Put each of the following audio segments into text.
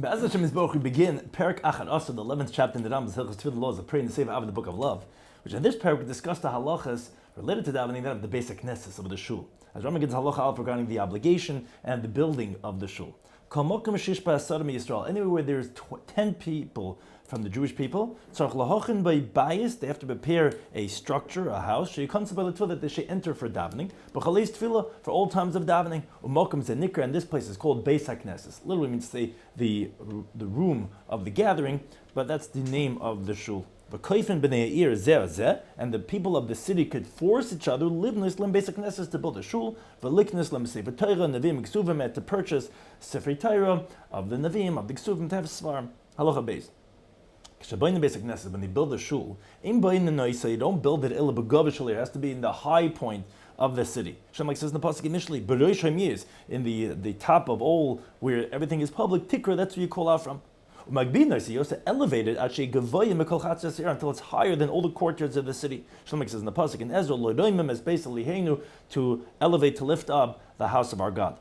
Be'ez Hashem Yisborach, we begin Perak Achad Asur, the 11th chapter in the Rambam's Hilchos Tefilah laws of praying the Sefer Av in the Book of Love, which in this parak we discuss the halachas related to davening, that of the basic nesses of the shul. As Rambam gives halacha alef regarding the obligation and the building of the shul. Anywhere where there's 10 people from the Jewish people, they have to prepare a structure, a house, that they should enter for davening. For all times of davening, and this place is called Beis HaKnesses. Literally means to say the room of the gathering, but that's the name of the shul. And the people of the city could force each other to build a shul, to purchase Sefer Torah of the Navim, of the Ksuvim, to have Svarim. Halacha Beis. When they build a shul, you don't build it, it has to be in the high point of the city. Like says in the pasuk initially, in the top of all where everything is public, tikra, that's where you call out from. You also elevate it until it's higher than all the courtyards of the city. Shlomo says in the pasuk in Ezra, is basically to elevate, to lift up the house of our God.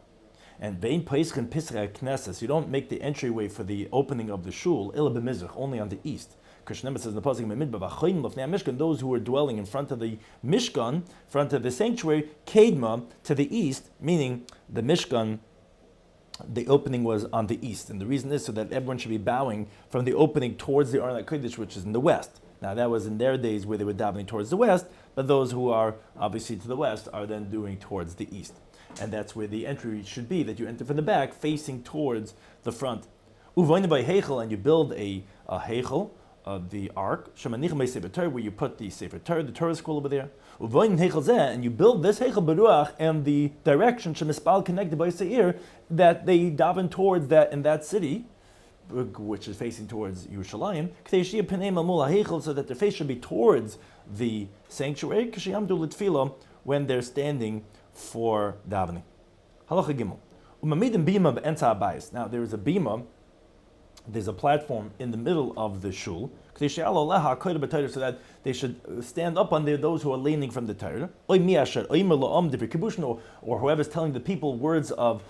And you don't make the entryway for the opening of the shul only on the east. Krishna says in the pasuk, those who were dwelling in front of the Mishkan, in front of the sanctuary, Kedma, to the east, meaning the Mishkan, the opening was on the east. And the reason is so that everyone should be bowing from the opening towards the Aron HaKodesh, which is in the west. Now that was in their days where they were davening towards the west, but those who are obviously to the west are then doing towards the east. And that's where the entry should be, that you enter from the back, facing towards the front. And you build a heichel, the ark, where you put the Sefer Torah, the Torah scroll over there. And you build this heichel beruach and the direction connected by Seir, that they daven towards that in that city, which is facing towards Yerushalayim, so that their face should be towards the sanctuary, when they're standing for davening. Halacha Gimel. Now there is a bima, there's a platform in the middle of the shul, so that they should stand up on there, those who are leaning from the Torah, or whoever's telling the people words of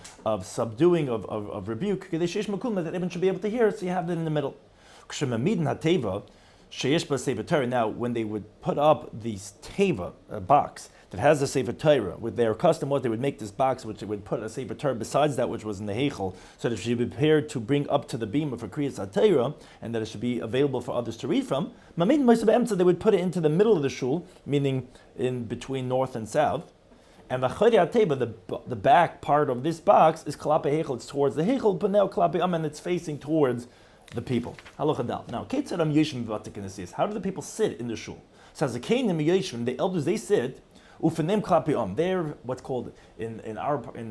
subduing, of rebuke, that everyone should be able to hear, so you have that in the middle. Now, when they would put up these teva, a box that has a Sefer Torah, with their custom was they would make this box which they would put a Sefer Torah besides that which was in the Heichel, so that it should be prepared to bring up to the bima for Kriyas HaTorah, and that it should be available for others to read from. They would put it into the middle of the shul, meaning in between north and south. And the back part of this box is Kalape Heichel, it's towards the Heichel, but now Kalape Amen, it's facing towards the people. Halacha Dal. Now, how do the people sit in the shul? So as the elders, they sit. They're what's called in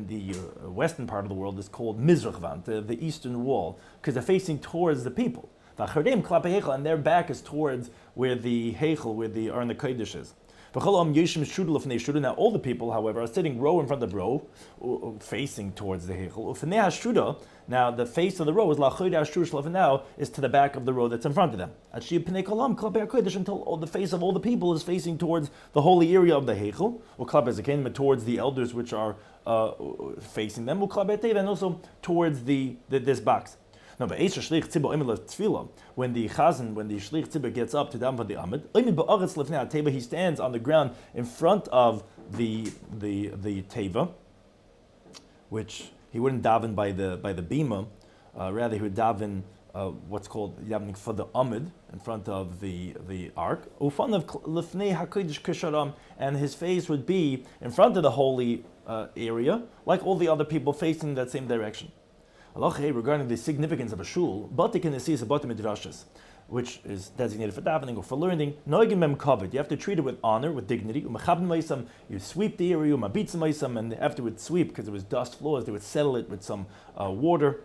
the western part of the world is called Mizrach, the eastern wall, because they're facing towards the people. And their back is towards where the Heichel, where the Aron HaKodesh is. Now all the people, however, are sitting row in front of row, facing towards the Heichel. Now the face of the row is now is to the back of the row that's in front of them. Until the face of all the people is facing towards the holy area of the Heichel, towards the elders which are facing them, and also towards this box. No, but when the chazan, when the shlich tzibur gets up to daven for the amid, he stands on the ground in front of the teva, which he wouldn't daven by the bima, rather he would daven what's called davening for the amid in front of the ark. And his face would be in front of the holy area, like all the other people facing in that same direction. Regarding the significance of a shul, which is designated for davening or for learning, you have to treat it with honor, with dignity. You sweep the area, and afterwards sweep, because it was dust floors, they would settle it with some water.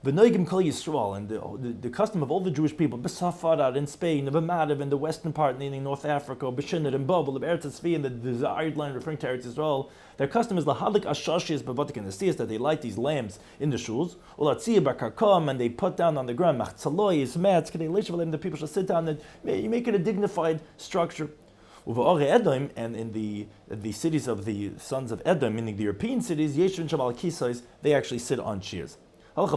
And the custom of all the Jewish people, B'Safarat in Spain, B'Madav in the western part, meaning North Africa, B'Shinnet and Babel, Eretz Tzvi in the desired land referring to Eretz Israel, their custom is lahalik ashashis b'vatik and the that they light these lamps in the shuls, ulatziyah b'karkom, and they put down on the ground machtzalois, mats, the people shall sit down, and you make it a dignified structure. And in the cities of the sons of Edom, meaning the European cities, Yeshvin Shabal Kisais, they actually sit on chairs. Now, in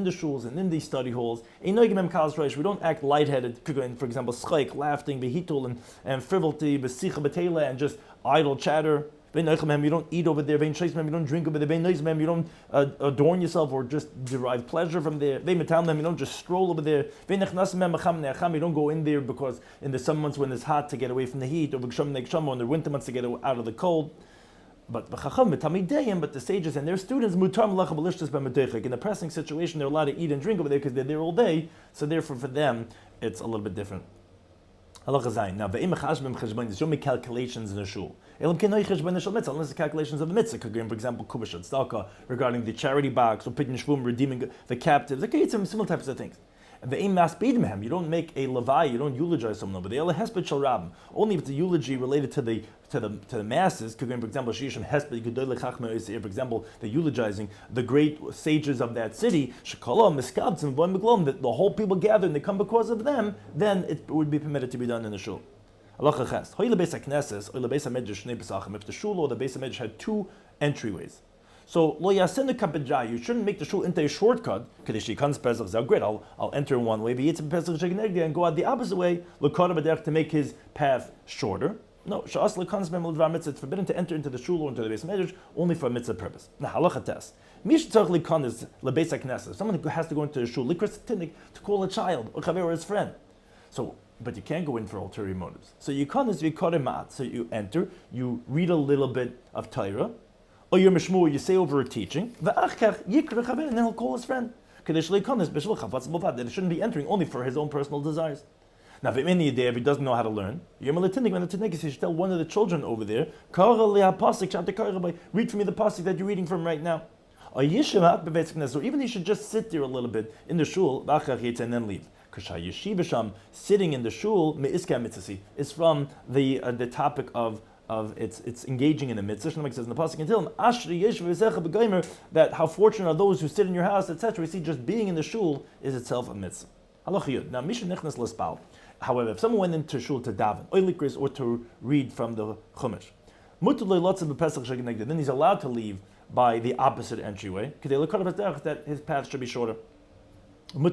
the shuls and in these study halls, we don't act lightheaded, for example, schayk, laughing, behitul, and frivolity, and just idle chatter. You don't eat over there. You don't drink over there. You don't adorn yourself or just derive pleasure from there. You don't just stroll over there. You don't go in there because in the summer months when it's hot to get away from the heat, or in the winter months to get out of the cold. But the sages and their students, in a pressing situation, they're allowed to eat and drink over there because they're there all day. So therefore, for them, it's a little bit different. Now, there's so many calculations in a shul. Unless the calculations of the mitzvah, for example, kubash tzedakah, regarding the charity box, or pidyon shvum, redeeming the captives, some similar types of things. You don't make a levai, you don't eulogize someone over there. Only if it's a eulogy related to the masses. For example, for example, they're eulogizing the great sages of that city. That the whole people gather and they come because of them. Then it would be permitted to be done in the shul. If the shul or the Beis HaMedrash had two entryways. So you shouldn't make the shul into a shortcut. Great, I'll enter in one way, and go out the opposite way to make his path shorter. No, it's forbidden to enter into the shul or into the Beis HaMedrash only for a mitzvah purpose. Now, halacha test. Someone who has to go into the shul to call a child or his friend. So, but you can't go in for ulterior motives. So you so you enter, you read a little bit of Torah, or you're mishmur, you say over a teaching, and then he'll call his friend. That he shouldn't be entering only for his own personal desires. Now, if he doesn't know how to learn, you should tell one of the children over there, read for me the pasuk that you're reading from right now. Or even he should just sit there a little bit in the shul, and then leave. Sitting in the shul is from the topic of it's engaging in the mitzvah. Shlomo says in the pasuk until that how fortunate are those who sit in your house, etc. We see just being in the shul is itself a mitzvah. Now, however, if someone went into shul to daven, or to read from the chumash, then he's allowed to leave by the opposite entryway, that his path should be shorter. And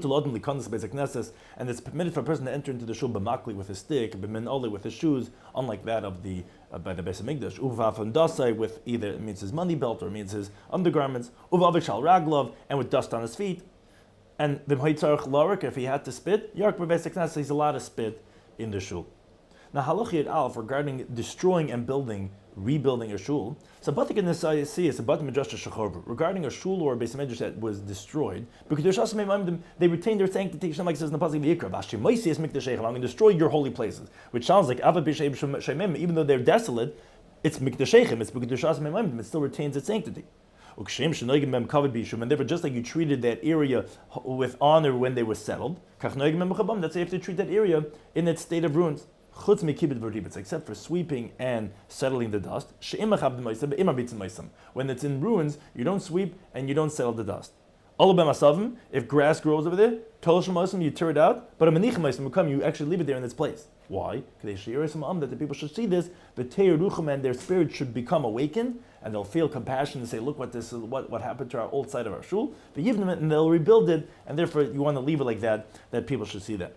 it's permitted for a person to enter into the shul b'makli with his stick, b'minoli with his shoes, unlike that of the by the Beis HaMikdash. Uvav and dasai with either it means his money belt or it means his undergarments. Uvav shal raglov and with dust on his feet. And if he had to spit, he's allowed to spit in the shul. Now, halachiyat alf regarding destroying and rebuilding a shul. So, regarding a shul or a Beis HaMikdash that was destroyed, because they retained their sanctity. Like says in the pasuk, I'm going to destroy your holy places, which sounds like even though they're desolate, it's mikdashechem. It's because it still retains its sanctity. And therefore, just like you treated that area with honor when they were settled, that's why you have to treat that area in its state of ruins. Except for sweeping and settling the dust. When it's in ruins, you don't sweep and you don't settle the dust. If grass grows over there, you tear it out, but you actually leave it there in its place. Why? That the people should see this, and their spirit should become awakened, and they'll feel compassion and say, look what happened to our old side of our shul, and they'll rebuild it, and therefore you want to leave it like that people should see that.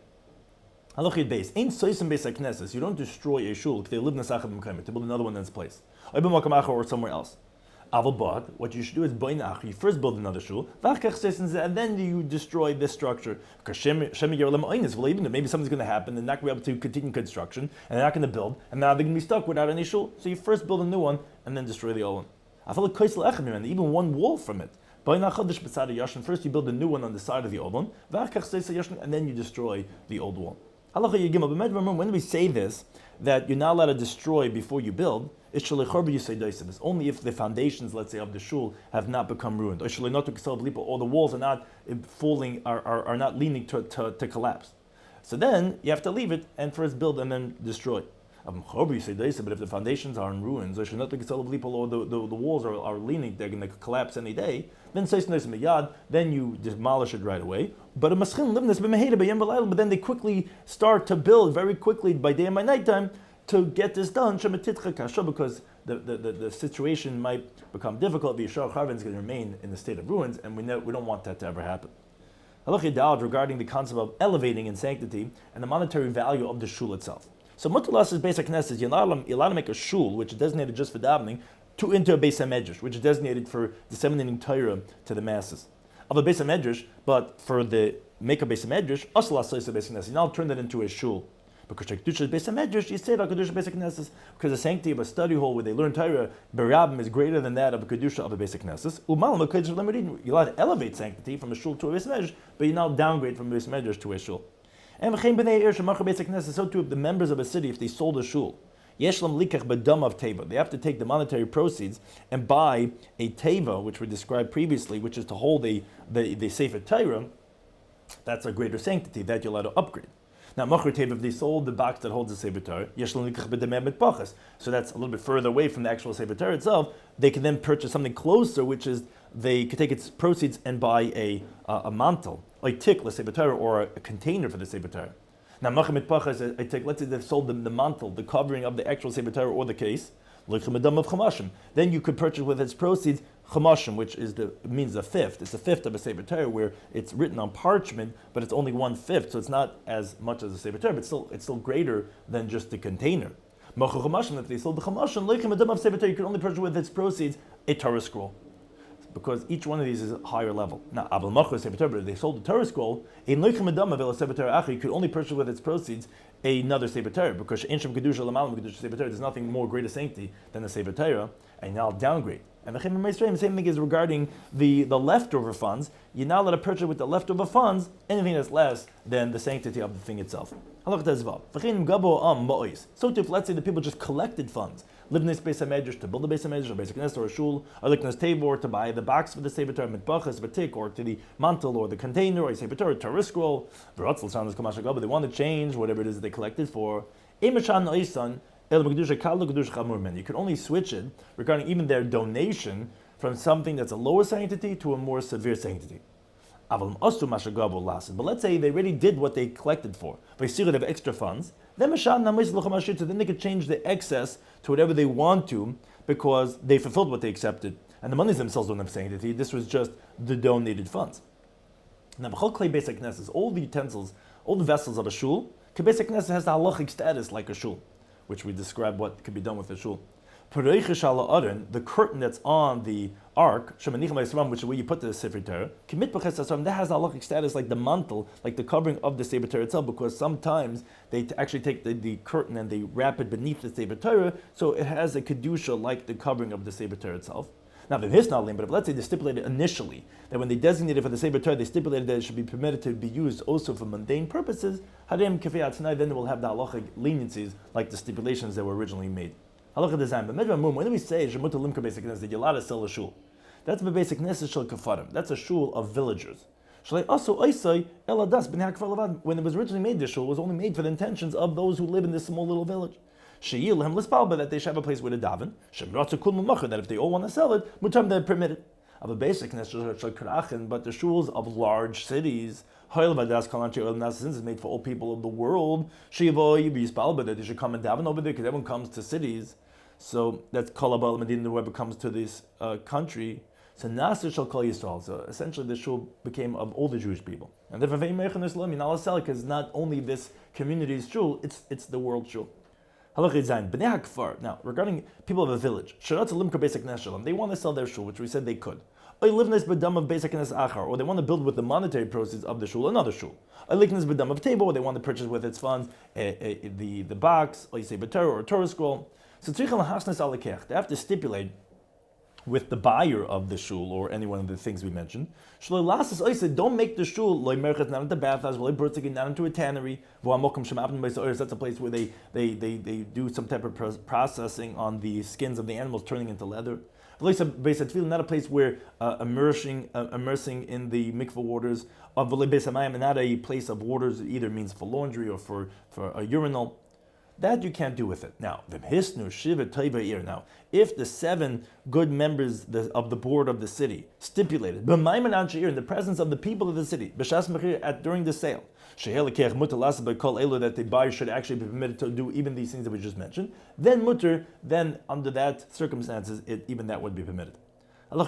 Halachid base. Ain't soisim base knesses. You don't destroy a shul to build another one in its place, or somewhere else. But what you should do is you first build another shul, and then you destroy this structure. Because maybe something's going to happen, they're not going to be able to continue construction, and they're not going to build, and now they're going to be stuck without any shul. So you first build a new one, and then destroy the old one. Even one wall from it. First you build a new one on the side of the old one, and then you destroy the old wall. When we say this, that you're not allowed to destroy before you build, it's only if the foundations, let's say, of the shul have not become ruined, or the walls are not falling, are not leaning to collapse. So then you have to leave it and first build and then destroy. But if the foundations are in ruins, or the walls are leaning, they're going to collapse any day, then you demolish it right away. But then they quickly start to build very quickly by day and by nighttime to get this done, because the situation might become difficult. The Yishar Charvin is going to remain in the state of ruins, and we don't want that to ever happen. Halacha Daled regarding the concept of elevating in sanctity and the monetary value of the shul itself. So Mutalas' basic knesses, you're allowed to make a shul, which is designated just for davening, into a Beis HaMedrash, which is designated for disseminating Torah to the masses. Of a Beis HaMedrash, but for the make a Beis HaMedrash, Asla Soisa Beis HaKnesses, you now turn that into a shul. Because Kedusha is Beis HaMedrash, you say that Kedusha Beis HaKnesses, because the sanctity of a study hall where they learn Torah, Berabim, is greater than that of a Kedusha of a Beis HaKnesses. Umalam Kedusha Lemedin, you're allowed to elevate sanctity from a shul to a Beis HaMedrash, but you now downgrade from a Beis HaMedrash to a shul. And V'chein B'nei Ir Shemachar Beis HaKnesses, so too if the members of a city, if they sold a shul, Yeshlam likach b'dam of teva. They have to take the monetary proceeds and buy a teva, which we described previously, which is to hold the Sefer Torah. That's a greater sanctity that you're allowed to upgrade. Now, machar teva, if they sold the box that holds the Sefer Torah, Yeshlam likach b'dam mitpachas. So that's a little bit further away from the actual Sefer Torah itself. They can then purchase something closer, which is they could take its proceeds and buy a mantle, a tik, the Sefer Torah, or a container for the Sefer Torah. Now, let's say they've sold them the mantle, the covering of the actual Sefer Torah or the case, then you could purchase with its proceeds chamashim, which means a fifth. It's a fifth of a Sefer Torah where it's written on parchment, but it's only 1/5, so it's not as much as a Sefer Torah, but it's still greater than just the container. If they sold the chamashim, of Sefer Torah, you could only purchase with its proceeds a Torah scroll, because each one of these is a higher level. Now, Abel Machar Sefer Torah, they sold the Torah scroll, you could only purchase with its proceeds another Sefer Torah, because Shem Kedusha Lamalam Kedusha Sefer Torah, there's nothing more greater sanctity than the Sefer Torah, and now downgrade. And the same thing is regarding the leftover funds. You're now allowed to purchase with the leftover funds anything that's less than the sanctity of the thing itself. So if, let's say, the people just collected funds, lived in this Beis HaMedrash to build a Beis HaMedrash, or Beis HaKnesses, or a shul, or like in this table, or to buy the box for the Sefer Torah, mitbachas, batik, or to the mantle, or the container, or a Sefer Torah, Torah scroll, but they want to change whatever it is that they collected for. You can only switch it regarding even their donation from something that's a lower sanctity to a more severe sanctity. But let's say they already did what they collected for. They have extra funds. Then they could change the excess to whatever they want to because they fulfilled what they accepted. And the monies themselves don't have sanctity. This was just the donated funds. Now, all the utensils, all the vessels of a shul, Beis HaKnesses has the halachic status like a shul, which we describe what could be done with a shul. The curtain that's on the ark, which is where you put the Sefer Torah, that has the halachic status like the mantle, like the covering of the Sefer Torah itself, because sometimes they actually take the curtain and they wrap it beneath the Sefer Torah, so it has a kedusha like the covering of the Sefer Torah itself. Now, but if let's say they stipulated initially that when they designated for the Sefer Torah, they stipulated that it should be permitted to be used also for mundane purposes, then they will have the halachic leniencies like the stipulations that were originally made. Halacha design. But when we say that you're allowed to sell a shul, that's the basic knesset shel kafarim. That's a shul of villagers. When it was originally made, this shul was only made for the intentions of those who live in this small little village. That they should have a place where to daven. That if they all want to sell it, they're permitted. Of a basic but the shuls of large cities, since it's made for all people of the world, that they should come and daven over there because everyone comes to cities. So that's Kolabal Medina, whoever comes to this country. So Nasir shall call Yisrael. So essentially, the shul became of all the Jewish people. And therefore, you're not allowed to sell it because not only this community's shul, it's the world shul. Now, regarding people of a village, they want to sell their shul, which we said they could. Or they want to build with the monetary proceeds of the shul another shul. Or they want to purchase with its funds the box, or you say Torah or a Torah scroll. So they have to stipulate with the buyer of the shul or any one of the things we mentioned. Don't make the shul not into bathhouse, not into a tannery. That's a place where they do some type of processing on the skins of the animals, turning into leather. Not a place where immersing in the mikveh waters, and not a place of waters, either means for laundry or for a urinal. that you can't do with it. Now, now, if the 7 good members of the board of the city stipulated, in the presence of the people of the city, during the sale, that the buyer should actually be permitted to do even these things that we just mentioned, then under that circumstances, even that would be permitted. So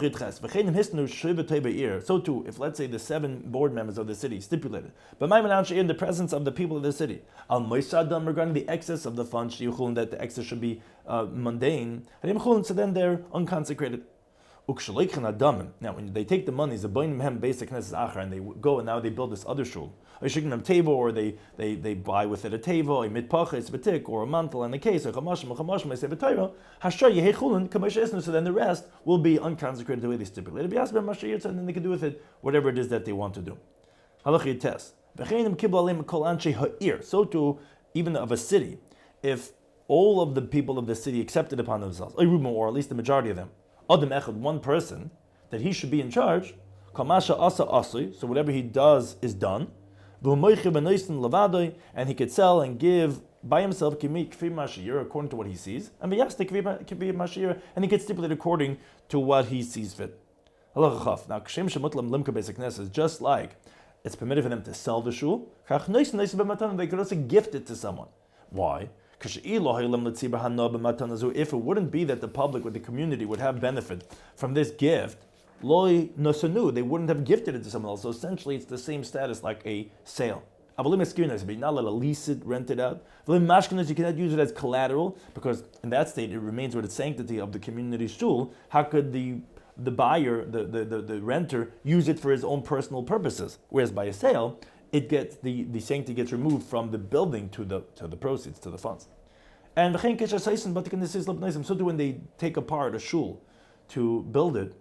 too, if let's say the 7 board members of the city stipulated, but in the presence of the people of the city, regarding the excess of the funds, that the excess should be mundane, so then they're unconsecrated. Now, when they take the monies, and they go and now they build this other shul, or they buy with it a table, a mitpachis, betik, or a mantle and a case, or so then the rest will be unconsecrated the way they stipulated. And then they can do with it whatever it is that they want to do. So too, even of a city, if all of the people of the city accepted upon themselves, or at least the majority of them, one person, that he should be in charge, so whatever he does is done, and he could sell and give by himself according to what he sees, and he could stipulate according to what he sees fit. Now, just like it's permitted for them to sell the shul, they could also gift it to someone. Why? If it wouldn't be that the public or the community would have benefit from this gift, they wouldn't have gifted it to someone else. So essentially, it's the same status like a sale. But you're not allowed to lease it, rent it out. You cannot use it as collateral, because in that state it remains with the sanctity of the community shul. How could the buyer, the renter, use it for his own personal purposes? Whereas by a sale, it gets the sanctity gets removed from the building to the proceeds, to the funds. And so do when they take apart a shul to build it,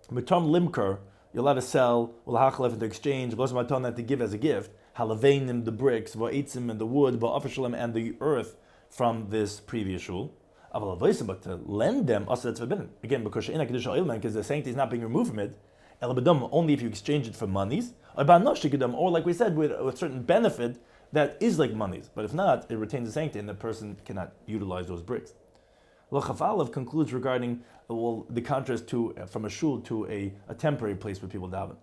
mitam limker, you're allowed to sell, to exchange, that to give as a gift, halaveinim, the bricks, va'itzim, and the wood, va'afashalim, and the earth from this previous shul. But to lend them, also that's forbidden. Again, because the sanctity is not being removed from it, only if you exchange it for monies, or like we said, with a certain benefit that is like monies. But if not, it retains the sanctity and the person cannot utilize those bricks. Lochafalev concludes regarding the contrast from a shul to a temporary place where people daven.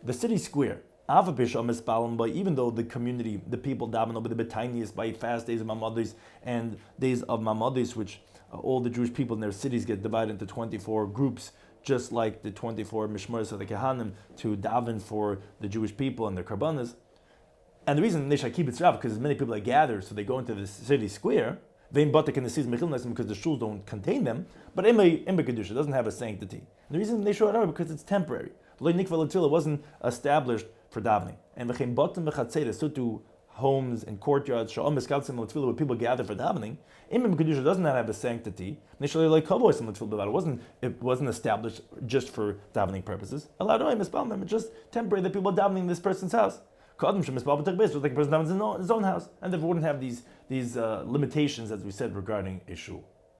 The city square, even though the community, the people daven over the betiniest by fast days of Mamadis and days of Mamadis, which all the Jewish people in their cities get divided into 24 groups, just like the 24 mishmaros of the Kohanim to daven for the Jewish people and their karbanas. And the reason they should keep it rav because many people that gather, so they go into the city square. Because the shuls don't contain them, but Imbe Kedusha doesn't have a sanctity. And the reason they show it out because it's temporary. It wasn't established for davening. And so to homes and courtyards, where people gather for davening, Imbe Kedusha does not have a sanctity. It wasn't established just for davening purposes. It's just temporary that people are davening in this person's house. Just like a person davens in his own house, and they wouldn't have these limitations, as we said, regarding a shul.